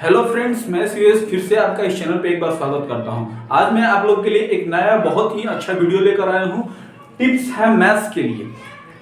Hello friends, मैं CS फिर से आपका इस चैनल पे एक बार स्वागत करता हूं। आज मैं आप लोग के लिए एक नया बहुत ही अच्छा वीडियो लेकर आया हूं। टिप्स है मैथ्स के लिए।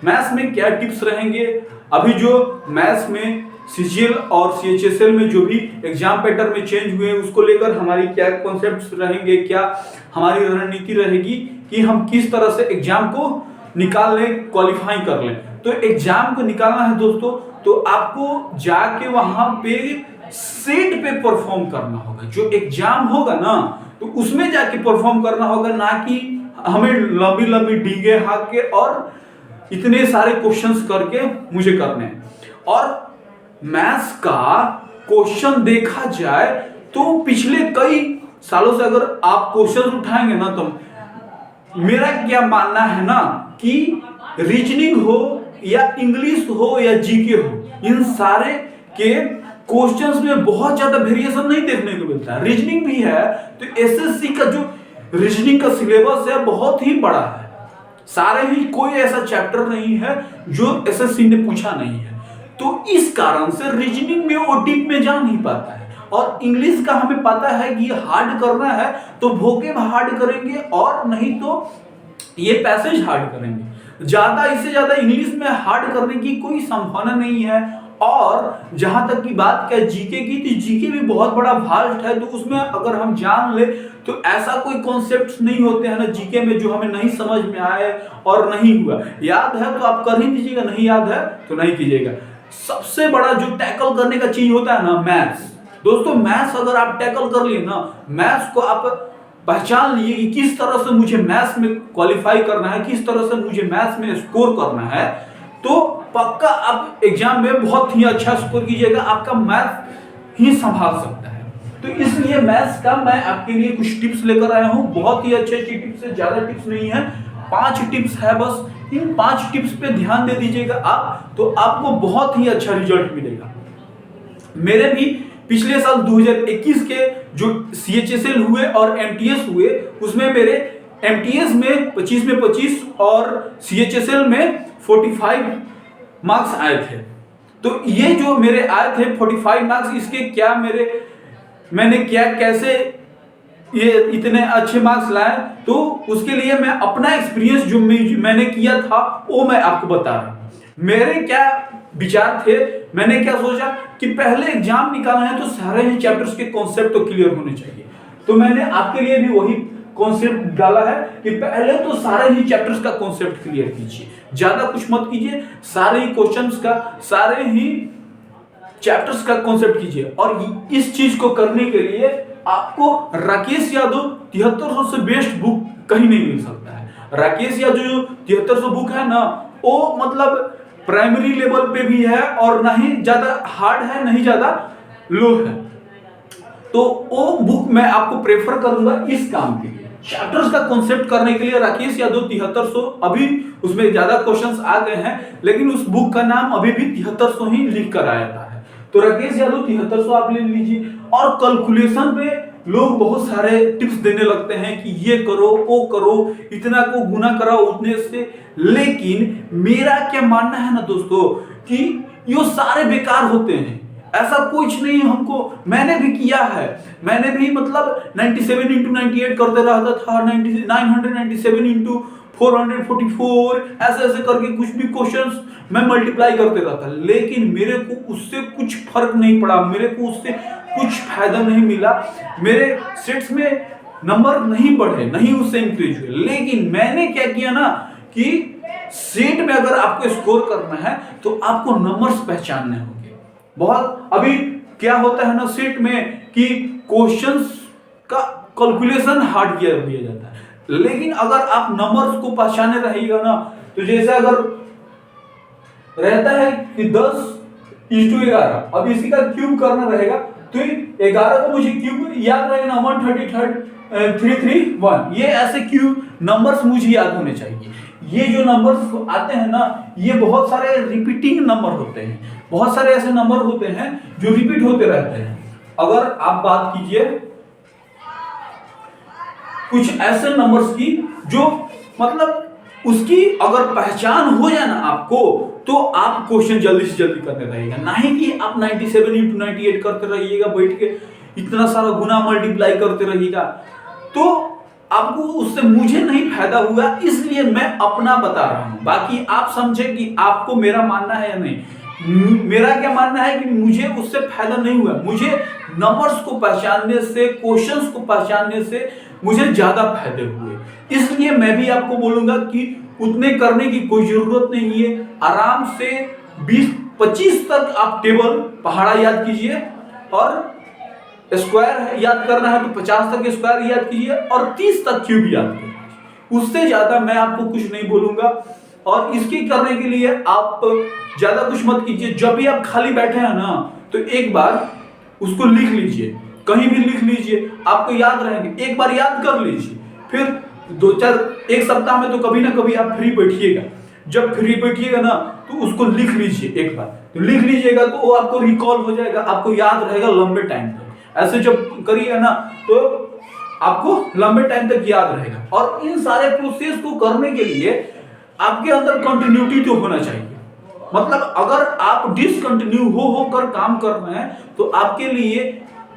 मैथ्स में क्या टिप्स रहेंगे, अभी जो मैथ्स में सीजीएल और सीएचएसएल में जो भी एग्जाम पैटर्न में चेंज हुए उसको लेकर हमारी क्या कॉन्सेप्ट्स रहेंगे, क्या हमारी रणनीति रहेगी कि हम किस तरह से एग्जाम को निकाल लें, क्वालिफाई कर लें। तो एग्जाम को निकालना है दोस्तों, तो आपको जाके वहां पे सेट पे परफॉर्म करना होगा। जो एग्जाम होगा ना, तो उसमें जाके परफॉर्म करना होगा, ना कि हमें लंबी लंबी डीगे हाथ के और इतने सारे क्वेश्चंस करके मुझे करने हैं। और मैथ्स का क्वेश्चन देखा जाए तो पिछले कई सालों से अगर आप क्वेश्चन उठाएंगे ना, तो मेरा क्या मानना है ना कि रीजनिंग हो या इंग्लिश हो या जीके हो, इन सारे के क्वेश्चंस में बहुत ज्यादा वेरिएशन नहीं देखने को मिलता है। रीजनिंग भी है तो एसएससी का जो रीजनिंग का सिलेबस है बहुत ही बड़ा है। सारे ही कोई ऐसा चैप्टर नहीं है जो एसएससी ने पूछा नहीं है, तो इस कारण से रीजनिंग में वो डीप में जा नहीं पाता है। और इंग्लिश का हमें पता है कि हार्ड करना है तो वोकेब हार्ड करेंगे, और नहीं तो ये पैसेज हार्ड करेंगे। ज्यादा इससे ज्यादा इंग्लिश में हार्ड करने की कोई संभावना नहीं है। और जहां तक की बात क्या जीके की, तो जीके भी बहुत बड़ा वास्ट है, तो उसमें अगर हम जान ले तो ऐसा कोई कॉन्सेप्ट्स नहीं होते हैं ना जीके में जो हमें नहीं समझ में आए और नहीं हुआ। याद है तो आप कर ही दीजिएगा, नहीं याद है तो नहीं कीजिएगा। सबसे बड़ा जो टैकल करने का चीज होता है ना, मैथ्स। दोस्तों मैथ्स अगर आप टैकल कर लिए ना, मैथ्स को आप पहचान लिए कि किस तरह से मुझे मैथ्स में क्वालिफाई करना है, किस तरह से मुझे मैथ्स में स्कोर करना है, तो पक्का आप एग्जाम में बहुत ही अच्छा स्कोर कीजिएगा। आपका मैथ्स ही संभाल सकता है। तो इसलिए मैथ्स का मैं आपके लिए कुछ टिप्स लेकर आया हूं। बहुत ही अच्छे अच्छी टिप्स है, ज्यादा टिप्स नहीं है, 5 टिप्स है बस। इन 5 टिप्स पे ध्यान दे दीजिएगा आप, तो आपको बहुत ही अच्छा रिजल्ट मिलेगा। मेरे भी पिछले साल 2021 के जो सीएचएसएल हुए और एमटीएस हुए, उसमें मेरे एमटीएस में 25 में 25 और सीएचएसएल में 45 मार्क्स आए थे। तो ये जो मेरे आए थे 45 मार्क्स, इसके क्या मैंने क्या कैसे ये इतने अच्छे मार्क्स लाए, तो उसके लिए मैं अपना एक्सपीरियंस जो मैंने किया था वो मैं आपको बता रहा हूँ। मेरे क्या विचार थे, मैंने क्या सोचा कि पहले एग्जाम निकालना है तो सारे ही चैप्टर्स के कॉन्सेप्ट तो क्लियर होने चाहिए। तो मैंने आपके लिए भी वही कॉन्सेप्ट डाला है कि पहले तो सारे ही चैप्टर्स का कॉन्सेप्ट क्लियर कीजिए, ज्यादा कुछ मत कीजिए, सारे ही क्वेश्चंस का, सारे ही चैप्टर्स का कॉन्सेप्ट कीजिए। और इस चीज को करने के लिए आपको राकेश यादव 7300 से बेस्ट बुक कहीं नहीं मिल सकता है। राकेश यादव जो 7300 बुक है ना, वो मतलब प्राइमरी लेवल पे भी है और ना ही ज्यादा हार्ड है, नहीं ज्यादा लो है। तो वो बुक मैं आपको प्रेफर करूंगा इस काम के लिए। चैप्टर्स का कॉन्सेप्ट करने के लिए राकेश यादव 7300, अभी उसमें ज्यादा क्वेश्चंस आ गए हैं, लेकिन उस बुक का नाम अभी भी 7300 ही लिख कर आया था। तो राकेश यादव 7300 आप ले लीजिए। और कैलकुलेशन पे लोग बहुत सारे टिप्स देने लगते हैं कि ये करो, वो करो, इतना को गुना कराओ उतने से, लेकिन मेरा क्या मानना है ना दोस्तों कि ये सारे बेकार होते हैं। ऐसा कुछ नहीं हमको, मैंने भी किया है, मैंने भी मतलब 97 into 98 करते रहता था, 997 into 444 ऐसे ऐसे करके कुछ भी क्वेश्चंस मैं मल्टीप्लाई करते रहता, लेकिन मेरे को उससे कुछ फर्क नहीं पड़ा, मेरे को उससे कुछ फायदा नहीं मिला। मेरे सेट्स में नंबर नहीं बढ़े, नहीं उससे इंक्रीज हुए। लेकिन मैंने क्या किया ना कि सेट में अगर आपको स्कोर करना है तो आपको नंबर्स पहचानने होंगे। बहुत अभी क्या होता है ना सेट में कि क्वेश्चंस का कैलकुलेशन हार्ड किया दिया जाता है, लेकिन अगर आप नंबर्स को पहचाने रहिएगा ना, तो जैसे अगर रहता है कि 10:11, अब इसी का क्यूब करना रहेगा, तो 11 को मुझे क्यूब याद रहेगा 133 ये ऐसे क्यूब नंबर्स मुझे याद होने चाहिए। ये जो नंबर्स आते हैं ना, ये बहुत सारे रिपीटिंग नंबर होते हैं, बहुत सारे ऐसे नंबर होते हैं जो रिपीट होते रहते हैं। अगर आप बात कीजिए कुछ ऐसे नंबर्स की जो मतलब उसकी अगर पहचान हो जाए ना आपको, तो आप क्वेश्चन जल्दी से जल्दी करते रहिएगा, नहीं कि आप 97 इंटू 98 करते रहिएगा बैठ के, इतना सारा गुना मल्टीप्लाई करते रहिएगा, तो आपको उससे मुझे नहीं फायदा हुआ, इसलिए मैं अपना बता रहा हूं। बाकी आप समझे कि आपको मेरा मानना है या नहीं। मेरा क्या मानना है कि मुझे उससे फायदा नहीं हुआ, मुझे नंबर्स को पहचानने से, क्वेश्चंस को पहचानने से मुझे ज्यादा फायदे हुए, इसलिए मैं भी आपको बोलूंगा कि उतने करने की कोई जरूरत नहीं है। आराम से 20-25 तक आप टेबल पहाड़ा याद कीजिए, और स्क्वायर याद करना है तो 50 तक स्क्वायर याद कीजिए, और 30 तक क्यूब याद कीजिए। उससे ज्यादा मैं आपको कुछ नहीं बोलूंगा। और इसके करने के लिए आप ज्यादा कुछ मत कीजिए। जब भी आप खाली बैठे हैं ना, तो एक बार उसको लिख लीजिए, कहीं भी लिख लीजिए, आपको याद रहेंगे। एक बार याद कर लीजिए, फिर 2-4 एक सप्ताह में तो कभी ना कभी आप फ्री बैठिएगा। जब फ्री बैठिएगा ना, तो उसको लिख लीजिए एक बार, तो लिख लीजिएगा तो वो आपको रिकॉल हो जाएगा, आपको याद रहेगा लंबे टाइम तक। ऐसे जब करिएगा ना, तो आपको लंबे टाइम तक याद रहेगा। और इन सारे प्रोसेस को करने के लिए आपके अंदर कंटिन्यूटी तो होना चाहिए। मतलब अगर आप डिसकंटिन्यू हो कर काम कर रहे हैं, तो आपके लिए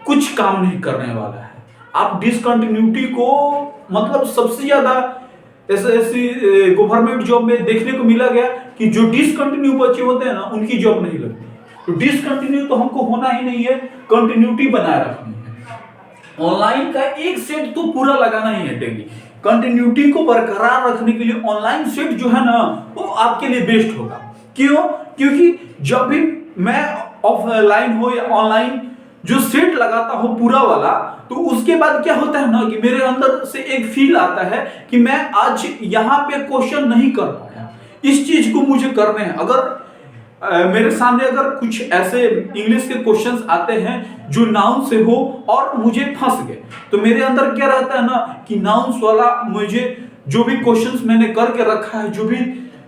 कुछ काम नहीं करने वाला है। आप डिसकंटिन्यूटी को, मतलब सबसे ज्यादा ऐसी गवर्नमेंट जॉब में देखने को मिला गया कि जो डिसकंटिन्यू बच्चे होते हैं ना, उनकी जॉब नहीं लगती। तो डिसकंटिन्यू तो हमको होना ही नहीं है, कंटिन्यूटी बनाए रखनी है। ऑनलाइन का एक सेट तो पूरा लगाना ही है डेली। कंटिन्यूटी को बरकरार रखने के लिए ऑनलाइन सेट जो है ना, वो आपके लिए बेस्ट होगा। क्यों? क्योंकि जब भी मैं ऑफलाइन हो या ऑनलाइन जो सेट लगाता हूं पूरा वाला, तो उसके बाद क्या होता है ना कि मेरे अंदर से एक फील आता है कि मैं आज यहां पे क्वेश्चन नहीं कर पाया, इस चीज को मुझे करने हैं। अगर मेरे सामने अगर कुछ ऐसे इंग्लिश के क्वेश्चंस आते हैं जो नाउन से हो और मुझे फंस गए, तो मेरे अंदर क्या रहता है ना कि नाउन्स वाला मुझे जो भी क्वेश्चंस मैंने करके रखा है, जो भी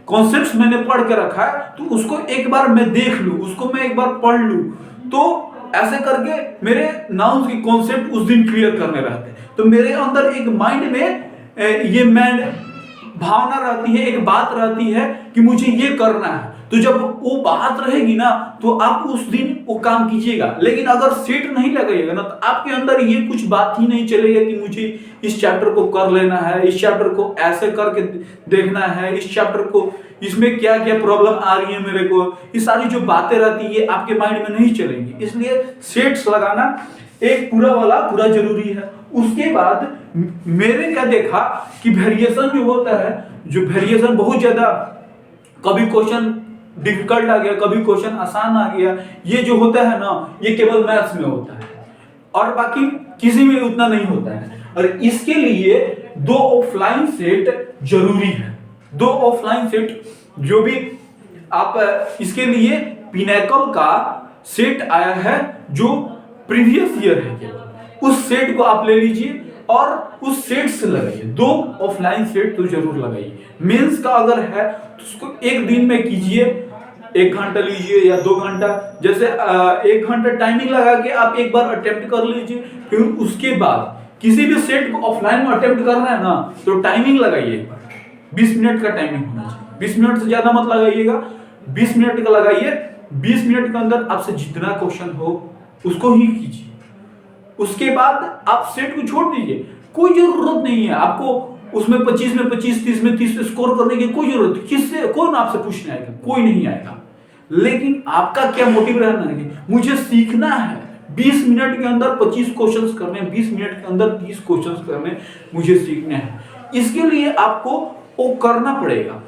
कॉन्सेप्ट्स मैंने पढ़ के रखा है, तो उसको एक बार मैं देख लूं, उसको मैं एक बार पढ़ लूं, तो ऐसे करके मेरे नाउन्स की कॉन्सेप्ट उस दिन क्लियर करने रहते हैं। तो मेरे अंदर एक माइंड में ये भावना रहती है, एक बात रहती है कि मुझे ये करना है। तो जब वो बात रहेगी ना, तो आप उस दिन वो काम कीजिएगा। लेकिन अगर सेट नहीं लगाइएगा ना, तो आपके अंदर ये कुछ बात ही नहीं चलेगा कि मुझे इस चैप्टर को कर लेना है, इस चैप्टर को ऐसे करके देखना है, इस चैप्टर को इसमें क्या क्या प्रॉब्लम आ रही है मेरे को, ये सारी जो बातें रहती है आपके माइंड में नहीं चलेंगी। इसलिए सेट्स लगाना एक पूरा वाला पूरा जरूरी है। उसके बाद मेरे क्या देखा कि वेरिएशन जो होता है, जो वेरिएशन बहुत ज्यादा, कभी क्वेश्चन डिफिकल्ट आ गया, कभी क्वेश्चन आसान आ गया, ये जो होता है ना, ये केवल मैथ्स में होता है और बाकी किसी में उतना नहीं होता है। और इसके लिए 2 ऑफलाइन सेट जरूरी है। 2 ऑफलाइन सेट, जो भी आप इसके लिए पिनैकल का सेट आया है जो प्रीवियस ईयर है, उस सेट को आप ले लीजिए और उस सेट से लगाइए। 2 ऑफलाइन सेट तो जरूर लगाइए। मेंस का अगर है तो उसको एक दिन में कीजिए, 1 घंटा लीजिए या 2 घंटा, जैसे 1 घंटा टाइमिंग लगा के आप एक बार अटेम्प्ट कर लीजिए। फिर उसके बाद किसी भी सेट को ऑफलाइन में अटेम्प्ट करना है ना, तो टाइमिंग लगाइए एक बार, 20 मिनट का टाइमिंग होना चाहिए। 20 मिनट से ज्यादा मत लगाइएगा, 20 मिनट का लगाइए। 20 मिनट के अंदर आपसे जितना क्वेश्चन हो उसको ही कीजिए। उसके बाद आप सेट को छोड़ दीजिए। कोई जरूरत नहीं है आपको उसमें 25 में 25, 30 में 30 स्कोर करने की कोई जरूरत नहीं। किससे, कौन आपसे पूछने आएगा? कोई नहीं आएगा। लेकिन आपका क्या मोटिव रहना है, मुझे सीखना है। 20 मिनट के अंदर 25 क्वेश्चंस करने, 20 मिनट के अंदर 30 क्वेश्चंस करने, मुझे सीखने हैं। इसके लिए आपको वो करना पड़ेगा।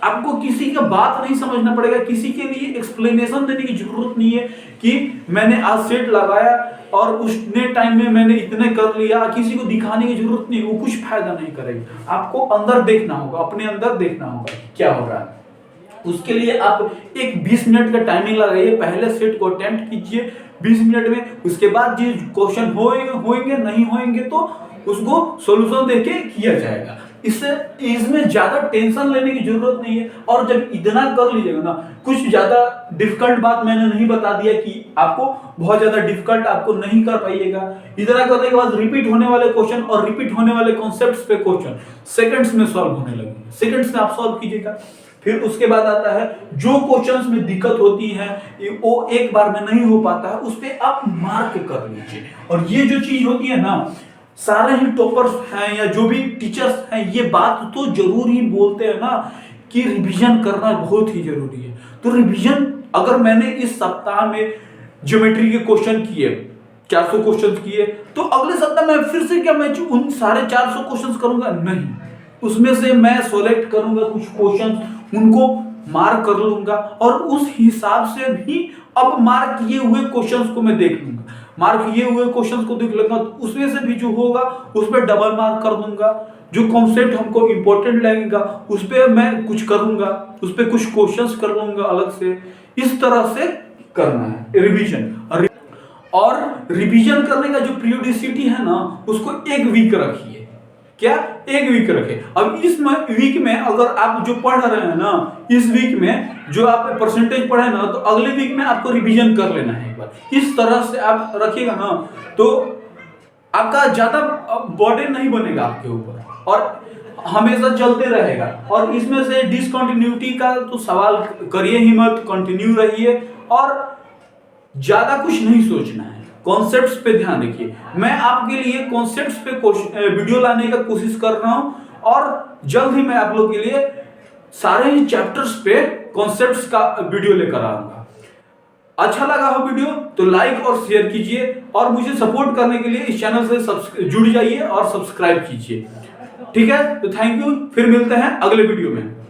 आपको किसी का बात नहीं समझना पड़ेगा, किसी के लिए एक्सप्लेनेशन देने की जरूरत नहीं है कि मैंने आज सेट लगाया और उसने टाइम में मैंने इतने कर लिया। किसी को दिखाने की जरूरत नहीं, वो कुछ फायदा नहीं करेगा। आपको अंदर देखना होगा, अपने अंदर देखना होगा क्या हो रहा है। उसके लिए आप एक 20 मिनट का टाइमिंग लगाइए। पहले सेट को अटेम्प्ट कीजिए 20 मिनट में। उसके बाद जो क्वेश्चन होंगे नहीं होंगे तो उसको सॉल्यूशन देके किया जाएगा। इससे इसमें ज्यादा टेंशन लेने की जरूरत नहीं है। और जब इतना कर लीजिएगा ना, कुछ ज्यादा डिफिकल्ट बात मैंने नहीं बता दिया कि आपको बहुत ज्यादा डिफिकल्ट आपको नहीं कर पाइएगा। इतना करने के बाद रिपीट होने वाले क्वेश्चन और रिपीट होने वाले कॉन्सेप्ट्स पे क्वेश्चन सेकंड्स में सॉल्व होने लगेंगे, सेकंड्स में आप सॉल्व कीजिएगा। फिर उसके बाद आता है जो क्वेश्चंस में दिक्कत होती है वो एक बार में नहीं हो पाता है, उस पे आप मार्क कर लीजिए। और ये जो चीज होती है ना, सारे ही टॉपर्स हैं या जो भी टीचर्स हैं ये बात तो जरूर ही बोलते हैं ना कि रिवीजन करना बहुत ही जरूरी है। तो रिवीजन अगर मैंने इस सप्ताह में ज्योमेट्री के क्वेश्चन किए 400 क्वेश्चन किए, तो अगले सप्ताह में फिर से क्या मैं उन सारे 400 क्वेश्चन करूंगा? नहीं, उसमें से मैं सेलेक्ट करूंगा कुछ क्वेश्चन, उनको मार्क कर लूंगा और उस हिसाब से भी अब मार्क किए हुए क्वेश्चंस को मैं देख लूंगा। मार्क किए हुए क्वेश्चंस को देख लूंगा तो उसमें से भी जो होगा उस पर डबल मार्क कर दूंगा। जो कॉन्सेप्ट हमको इंपॉर्टेंट लगेगा उस पर मैं कुछ करूंगा, उस पर कुछ क्वेश्चंस कर लूंगा अलग से। इस तरह से करना है रिवीजन। और रिवीजन करने का जो पीरियोडिसिटी है ना उसको 1 वीक रखिए। क्या? 1 वीक रखे। अब इस वीक में अगर आप जो पढ़ रहे हैं ना, इस वीक में जो आप परसेंटेज पढ़े ना, तो अगले वीक में आपको रिवीजन कर लेना है एक बार। इस तरह से आप रखिएगा ना तो आपका ज्यादा बर्डन नहीं बनेगा आपके ऊपर और हमेशा चलते रहेगा। और इसमें से डिसकंटिन्यूटी का तो सवाल करिए ही मत, कंटिन्यू रहिए और ज्यादा कुछ नहीं सोचना है, कॉन्सेप्ट्स पे ध्यान रखिए। मैं आपके लिए कॉन्सेप्ट्स पे वीडियो लाने का कोशिश कर रहा हूं और जल्द ही मैं आप लोग के लिए सारे ही चैप्टर्स पे कॉन्सेप्ट्स का वीडियो लेकर आऊंगा। अच्छा लगा हो वीडियो तो लाइक और शेयर कीजिए और मुझे सपोर्ट करने के लिए इस चैनल से जुड़ जाइए और सब्सक्राइब कीजिए। ठीक है, तो थैंक यू, फिर मिलते हैं अगले वीडियो में।